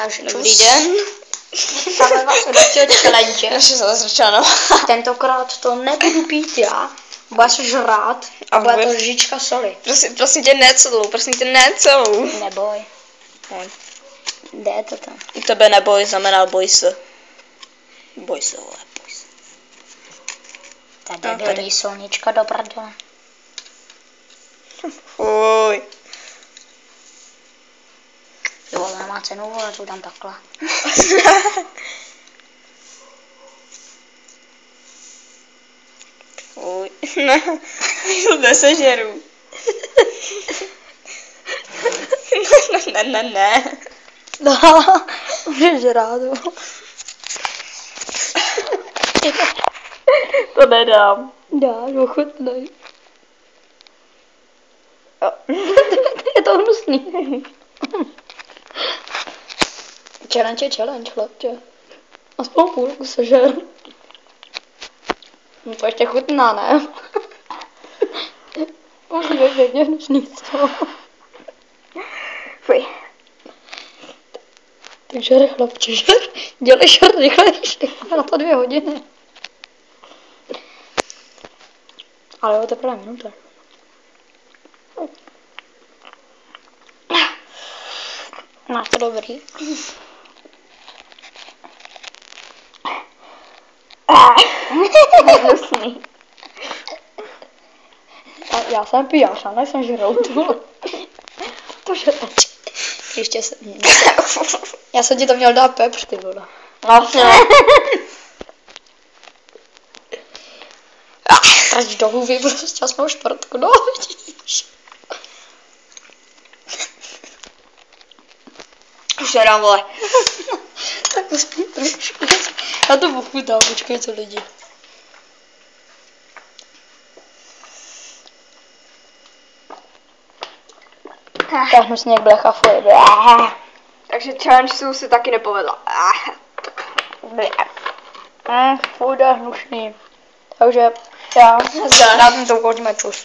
Dobrý den. Máme vás do challenge. Naše zazračeno. Tentokrát to nebudu pít já. Budeš žrát a bude to lžička soli. Prosím tě, ne celou. Neboj. Jde to tam. U tebe neboj znamená boj se. Boj se, vole, boj se. Tady byl jí solnička do prdele. Fuj. Jo, nemá cenu, vole, to tam takhle. Fuj. Ne, to nesežeru. Ne. No, můžeš žrát. To nedám. Dáš, ochutnej. Je to hnusný. Challenge je challenge, chlapče. Aspoň půlku sežer. No to ještě chutná, ne? Musí být hodně hnusný z toho. Fuj. Tak žer, chlapče, žer. Dělej žer rychlejší. Na to 2 hodiny. Ale jo, teprve minuta. Máš to dobrý? Hnusný. Já jsem pijář, a nejsem žrout. To žrač. Ještě jsem... Já jsem ti to měl dát pepř, ty vole. Vlastně. Trč do hůvy, prostě aspoň šprtku, no vidíš. Už nedám, vole. Tak aspoň trošku. Já to pochutám, počkej, co lidi. Tak hnusně jak blecha fuj. Takže challenge se taky nepovedla. Fuj, to je hnusný. Takže já na tom to ukončíme čus.